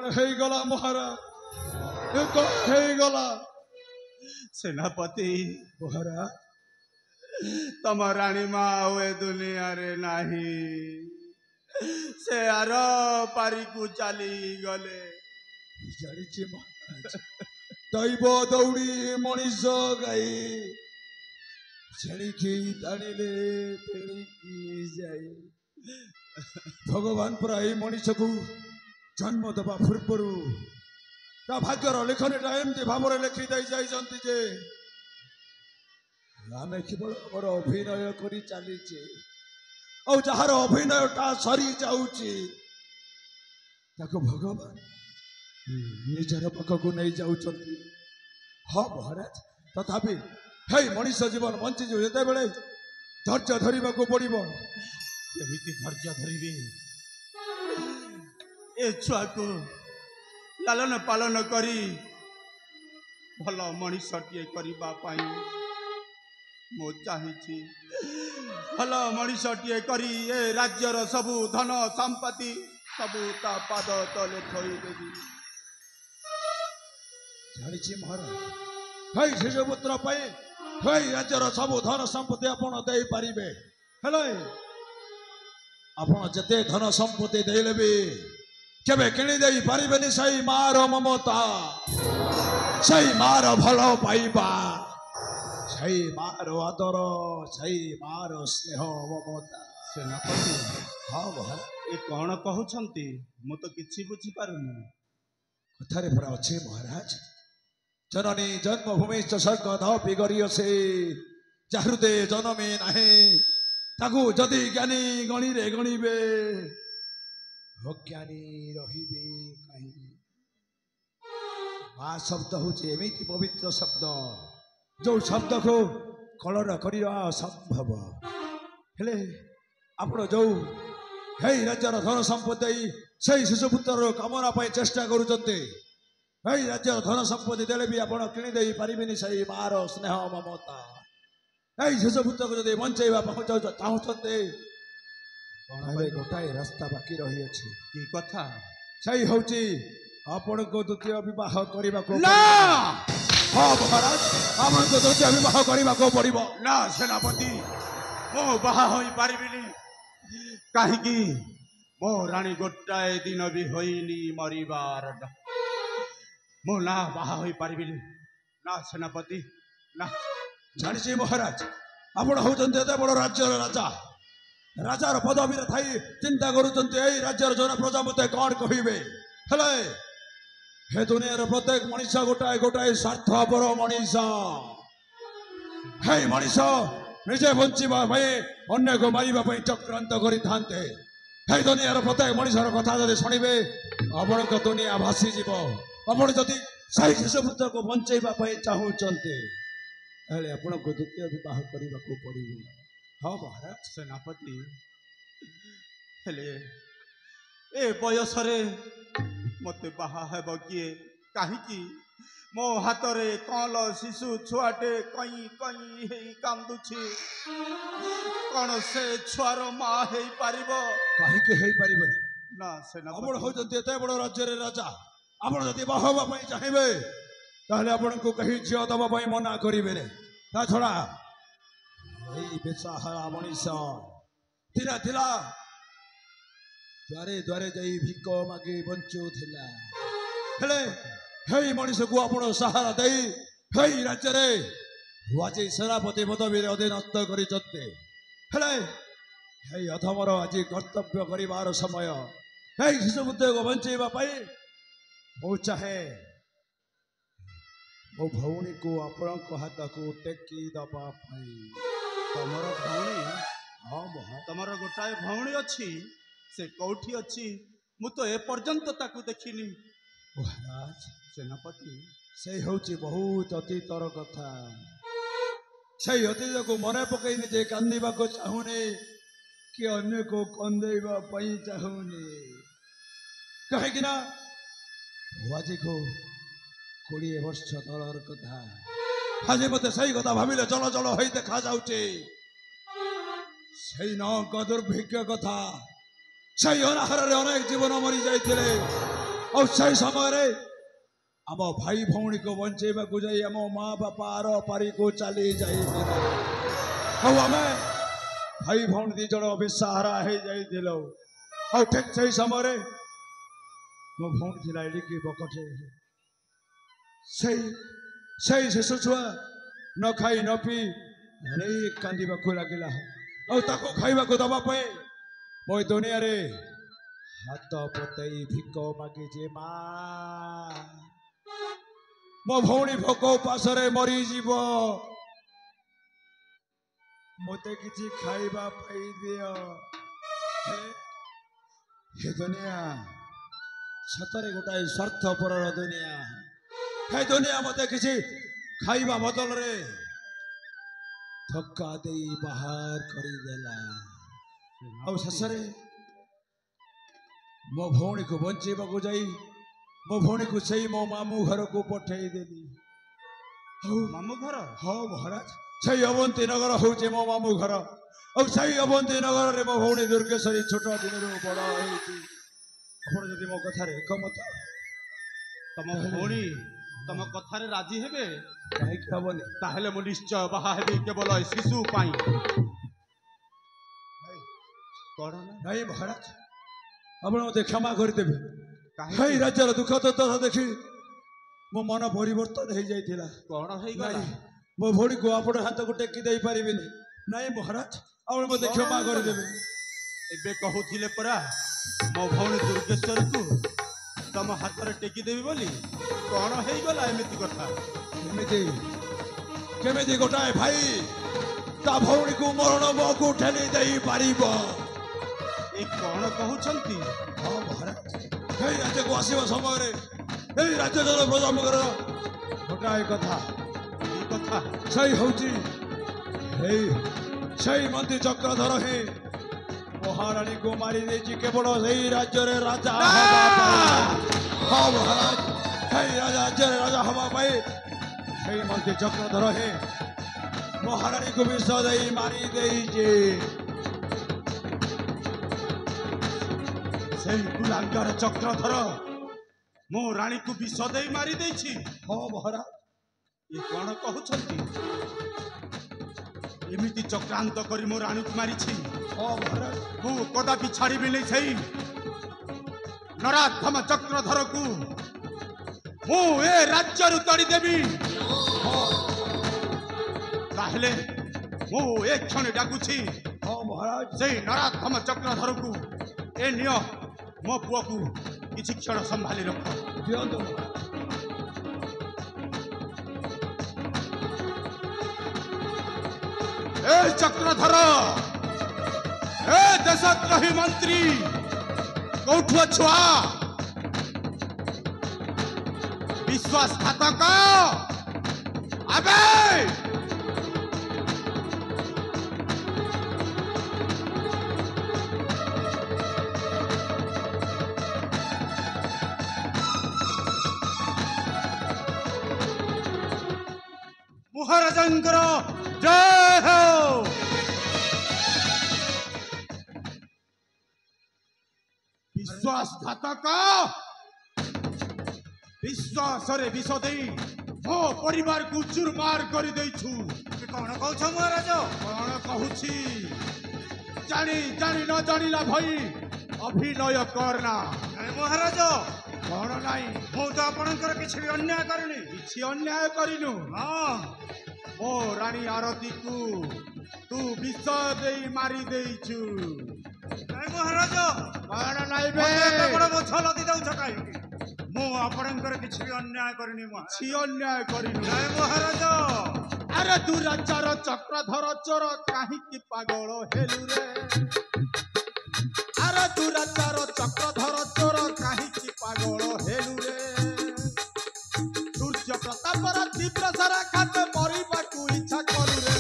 ହେଇଗଲା ମହାରାଜ ହେଇଗଲା ସେନାପତି ମହାରାଜ ତମ ରାଣୀ ମା ଆଉ ଏ ଦୁନିଆରେ ନାହିଁ ସେ ଆର ପାରିକୁ ଚାଲିଗଲେ ଜାଣିଛି ମହାରାଜ ଦୈବ ଦୌଡ଼ି ମଣିଷ ଗାଈ ଛେଳିକି ଟାଣିଲେ ତେଣିକି ଯାଏ ଭଗବାନ ପରା ଏଇ ମଣିଷକୁ ଜନ୍ମ ଦେବା ପୂର୍ବରୁ ତା ଭାଗ୍ୟର ଲେଖନୀଟା ଏମିତି ଭାବରେ ଲେଖି ଦେଇ ଯାଇଛନ୍ତି ଯେ ଆମେ କେବଳ ଆମର ଅଭିନୟ କରି ଚାଲିଛେ ଆଉ ଯାହାର ଅଭିନୟଟା ସରି ଯାଉଛି ତାକୁ ଭଗବାନ ନିଜର ପାଖକୁ ନେଇ ଯାଉଛନ୍ତି ହଁ ମହାରାଜ ତଥାପି ହେଇ ମଣିଷ ଜୀବନ ବଞ୍ଚିଯିବ ଯେତେବେଳେ ଧୈର୍ଯ୍ୟ ଧରିବାକୁ ପଡ଼ିବ କେମିତି ଧୈର୍ଯ୍ୟ ଧରିବି ଏ ଛୁଆକୁ ଲାଲନ ପାଳନ କରି ଭଲ ମଣିଷଟିଏ କରିବା ପାଇଁ ମୁଁ ଚାହିଁଛି ଭଲ ମଣିଷଟିଏ କରି ଏ ରାଜ୍ୟର ସବୁ ଧନ ସମ୍ପତ୍ତି ସବୁ ତା ପାଦ ତଳେ ଥୋଇଦେବି ଜାଣିଛି ମହାରାଜ ହେଇ ଶିଶୁପୁତ୍ର ପାଇଁ ହେଇ ରାଜ୍ୟର ସବୁ ଧନ ସମ୍ପତ୍ତି ଆପଣ ଦେଇପାରିବେ ହେଲେ ଆପଣ ଯେତେ ଧନ ସମ୍ପତ୍ତି ଦେଇଲେ ବି କେବେ କିଣି ଦେଇ ପାରିବେନି ସେଇ ମାର ମମତା ସେଇ ମାର ଭଲ ପାଇବା ସେଇ ମାର ଆଦର ସେଇ ମାର ସ୍ନେହ ମମତା ସେନାପତି ହଁ ମହାରାଜ ଏ କ'ଣ କହୁଛନ୍ତି ମୁଁ ତ କିଛି ବୁଝିପାରୁନି କଥାରେ ପରା ଅଛି ମହାରାଜ जननी जन्मभूमि स्वर्ग धपी गरिअसे जाहृदे जनमे नाही ताकू जदि ज्ञानी गणिरे गणिबे अज्ञानी रहिबे काहि मा शब्द होचे एमिति पवित्र शब्द जो शब्द को कलर करिया असंभव हेले आपण जो हे राज्यर धन संपत्ति से शिशुपुत्र कामना पाई चेष्टा करूचंते এই রাজ্যর ধন সম্পত্তি দেলে বি আপন কিনি দেই পারিবেনি সেই মার স্নেহ মমতা এই শিশুপুত্রকে যদি বঞ্চাইবা চাହୁଁଛନ୍ତି তাহলে গোটাଏ রাস্তা বাকি রহিଅଛି কি কথা সেই হଉଛି ଆପଣଙ୍କୁ ଦ୍ୱିତୀୟ ବିବାହ କରିବାକୁ ନା ହଁ ମହାରାଜ ଆପଣଙ୍କୁ ଦ୍ୱିତୀୟ ବିବାହ କରିବାକୁ ପଡ଼ିବ ନା ସେନାପତି ମୁଁ ବାହା ହୋଇପାରିବିନି କାହିଁକି ମୋ ରାଣୀ ଗୋଟାଏ ଦିନ ବି ହୋଇନି ମରିବାର ମୁଁ ନା ବାହା ହୋଇପାରିବିନି ନା ସେନାପତି ନା ଜାଣିଛି ମହାରାଜ ଆପଣ ହଉଛନ୍ତି ଏତେ ବଡ଼ ରାଜ୍ୟର ରାଜା ରାଜାର ପଦବୀରେ ଥାଇ ଚିନ୍ତା କରୁଛନ୍ତି ଏଇ ରାଜ୍ୟର ଜଣେ ପ୍ରଜା ମୋତେ କ'ଣ କହିବେ ହେଲେ ହେ ଦୁନିଆର ପ୍ରତ୍ୟେକ ମଣିଷ ଗୋଟାଏ ଗୋଟାଏ ସ୍ୱାର୍ଥପର ମଣିଷ ହେଇ ମଣିଷ ନିଜେ ବଞ୍ଚିବା ପାଇଁ ଅନ୍ୟକୁ ମାରିବା ପାଇଁ ଚକ୍ରାନ୍ତ କରିଥାନ୍ତେ ହେଇ ଦୁନିଆର ପ୍ରତ୍ୟେକ ମଣିଷର କଥା ଯଦି ଶୁଣିବେ ଆପଣଙ୍କ ଦୁନିଆ ଭାସିଯିବ ଆପଣ ଯଦି ସେହି ଶିଶୁପୁତ୍ରକୁ ବଞ୍ଚାଇବା ପାଇଁ ଚାହୁଁଛନ୍ତି ତାହେଲେ ଆପଣଙ୍କୁ ଦ୍ୱିତୀୟ ବିବାହ କରିବାକୁ ପଡ଼ିବ ହଁ ମହାରାଜ ସେନାପତି ହେଲେ ଏ ବୟସରେ ମୋତେ ବାହା ହେବ କିଏ କାହିଁକି ମୋ ହାତରେ କଅଁଳ ଶିଶୁ ଛୁଆଟେ କଇଁ କଇଁ ହେଇ କାନ୍ଦୁଛି କ'ଣ ସେ ଛୁଆର ମା ହେଇପାରିବ କାହିଁକି ହେଇପାରିବନି ନା ଆପଣ ହଉଛନ୍ତି ଏତେ ବଡ଼ ରାଜ୍ୟରେ ରାଜା ଆପଣ ଯଦି ବାହା ହେବା ପାଇଁ ଚାହିଁବେ ତାହେଲେ ଆପଣଙ୍କୁ କେହି ଝିଅ ଦେବା ପାଇଁ ମନା କରିବେନି ତା ଛଡ଼ା ଏଇ ବେସାହାରା ମଣିଷ ଥିଲା ଥିଲା ଦ୍ୱାରେ ଦ୍ୱାରେ ଯାଇ ଭିକ ମାଗି ବଞ୍ଚୁଥିଲା ହେଲେ ହେଇ ମଣିଷକୁ ଆପଣ ସାହାରା ଦେଇ ହେଇ ରାଜ୍ୟରେ ଆଜି ସେନାପତି ପଦବୀରେ ଅଧୀନସ୍ଥ କରିଛନ୍ତି ହେଲେ ହେଇ ଅଧମର ଆଜି କର୍ତ୍ତବ୍ୟ କରିବାର ସମୟ ହେଇ ଶିଶୁପୁତ୍ରକୁ ବଞ୍ଚେଇବା ପାଇଁ ମୁଁ ଚାହେଁ ମୋ ଭଉଣୀକୁ ଆପଣଙ୍କ ହାତକୁ ଟେକି ଦେବା ପାଇଁ ତମର ଭଉଣୀ ହଁ ତମର ଗୋଟାଏ ଭଉଣୀ ଅଛି ସେ କୋଉଠି ଅଛି ମୁଁ ତ ଏପର୍ଯ୍ୟନ୍ତ ତାକୁ ଦେଖିନି ମହାରାଜ ସେନାପତି ସେ ହେଉଛି ବହୁତ ଅତୀତର କଥା ସେଇ ଅତୀତକୁ ମନେ ପକାଇ ନିଜେ କାନ୍ଦିବାକୁ ଚାହୁଁନି କି ଅନ୍ୟକୁ କନ୍ଦେଇବା ପାଇଁ ଚାହୁଁନି କାହିଁକି ନା ଆଜିକୁ 20 ବର୍ଷ ତଳର କଥା ଆଜି ମୋତେ ସେଇ କଥା ଭାବିଲେ ଜଳ ଜଳ ହୋଇ ଦେଖାଯାଉଛି ସେଇ ନଅଙ୍କ ଦୁର୍ଭିକ୍ଷ କଥା ସେଇ ଅନାହାରରେ ଅନେକ ଜୀବନ ମରି ଯାଇଥିଲେ और सही समय आम भाई भौणी को बंचेवा को जाई आम माँ बापा आर पारी को चली जाई आम भाई भौणी दी जन बेसहारा हो जाइल और ठीक सही समय मो भौणी थिला एडिकी बकटे सही शिशु छुआ न खाई न पी कांदा को लगिला और ताको खाइबा को दबा पे मो दुनिया रे हाथ पतई भिक मागिजे मा मो भौणी भोक उपासरे मरी जीव मते किछि खाइबा पाई दियो हे दुनिया सतरे गोटाए स्वार्थपर दुनिया हे दुनिया मते किछि खाइबा बदल रे धक्का दे बाहर करदेला और शेषे मो भौणी को बंचेवा को जाई मो भौणी को सही मो मामू घर को पठेई देली मामू घर हाँ महाराज सही अवंती नगर हूँ मो मामू घर और सही अवंती नगर रे मो भौणी दुर्गेश्वरी छोट दिन बड़ होती मो कथार एकमत तम भौणी तम कथारे राजी हेबे कहीं हबनी ताहले मु निश्चय बाहा हेबी केवल शिशु पाई कौन नहीं महाराज आप मत क्षमा करदेवे काहे कहीं राज्यर दुख तथा देखी मो मन परिवर्तन हो जाइला कौन हो गला मो भौणी को आप हाथ को टेकी दे पारिबिनी नहीं महाराज आप मत क्षमा करदेवे एबे कहूथिले परा मो भौणी दुर्गेश्वर को तम हाथ रे टेकी देबी बोली कौन हो गला एमिति कथा केमिति गोटाए भाई ता भौणी को मरण मुहू ठेली दे पारिबो ए कौन कहउछंती हाँ महाराज कई राज्य को आसवा समय राज्य जन प्रजामगर गोटाए कथा सही हूँ सही मंत्री चक्रधर ही महाराणी को मारी देची केवल सही राज्य रे राजा हाँ महाराज सही राज्य रे राजा हवा पाई सही मंत्री चक्रधर ही महाराणी को विष दे मारी देची सही कुलांगार चक्रधर मो रानी को विष दे मारी देछि हाँ महाराज ये कौन कहउछंती एमिति चक्रांत करी मो रानी को मारी छी हाँ महाराज मु कदापि छाड़बी नहीं सही नराधम चक्रधर को मु ए राज्य रु तड़ी देवी ताहले मु एक क्षण डाकुछि हाँ महाराज सही नराधम चक्रधर को ए नियो मो पुआ को किछि क्षण संभाली रख दियंतु ए चक्रधर ए देशद्रोही मंत्री कौठु छुआ विश्वासघातक अबे महाराजंकर जय हो विश्वासघातक विश्वास रे विष दे मो परिवार को चुरमार कर देछु कौन कहछ महाराज कौन कहूछि जानी जानी न जानिला भाई अभिनय करना महाराज कौन नहीं मु तो आपणकर किछि भी अन्याय करनी किछि अन्याय करिनु हां मो रानी आरती को तू विष दे मारी देछु नहीं महाराज कौन नहीं बे एते बड़ बोझ लदी दउछ काई मु आपणकर किछि भी अन्याय करनी महाराज छि अन्याय करिनु नहीं महाराज अरे तू राजार चक्रधर चोर काहे की पागल हेलु रे अरे तू राजार चक्रधर चोर काहे की पागल हेलु रे सूर्य प्रतापर तीव्र सारा खाते मरिबाकू इच्छा करू रे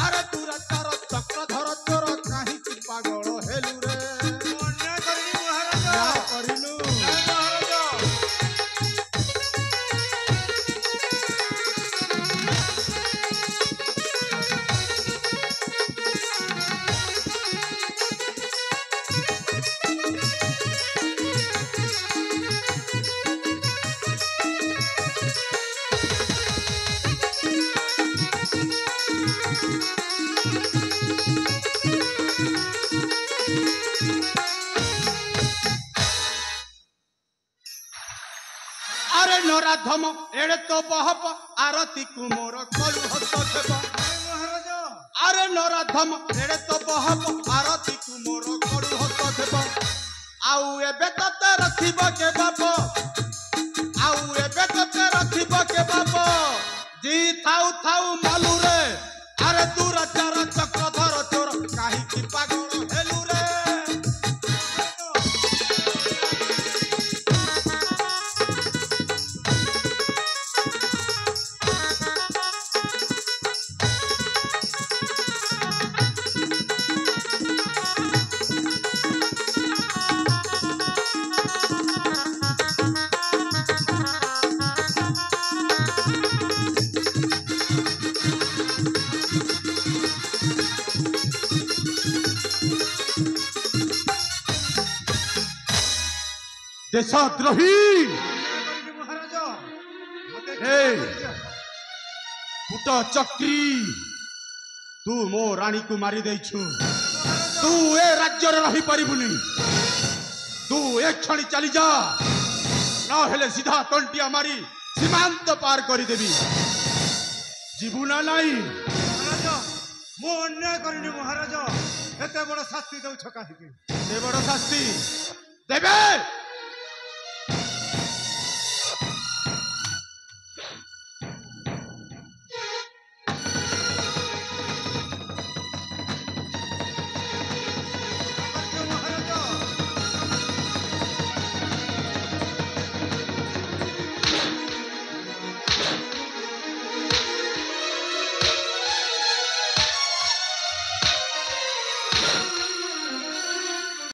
अरे तू राजार चक्रधर चोर काहे की पागल हेलु रे अन्याय करिनु महाराज करिनु আরে নরাধম এড়ে তো বহব আরতি কুমোর কলু হস্ত দেব মহারাজ আরে নরাধম এড়ে তো বহব আরতি কুমোর কলু হস্ত দেব আউ এবে ততে রখিব কে বাপ আউ এবে ততে রখিব কে বাপ জি থাউ থাউ মালুরে আরে তু রাজার চক্রধর চোর কাহিকি পাগল হেলু রে দেশদ্রোহী মহারাজ মতে এই পুট চক্রি তু মো রানী কু মারি দেইছু তু এ রাজ্যরে রহি পারিবুনি তু এক ক্ষণি চালি যা না হেলে সিধা তন্টিয়া মারি সীমান্ত পার করি দেবি জীবু না নাই মহারাজ মু অন্যায় করিনি মহারাজ এতে বড় শাস্তি দউছ কাহিকি এ বড় শাস্তি দেবে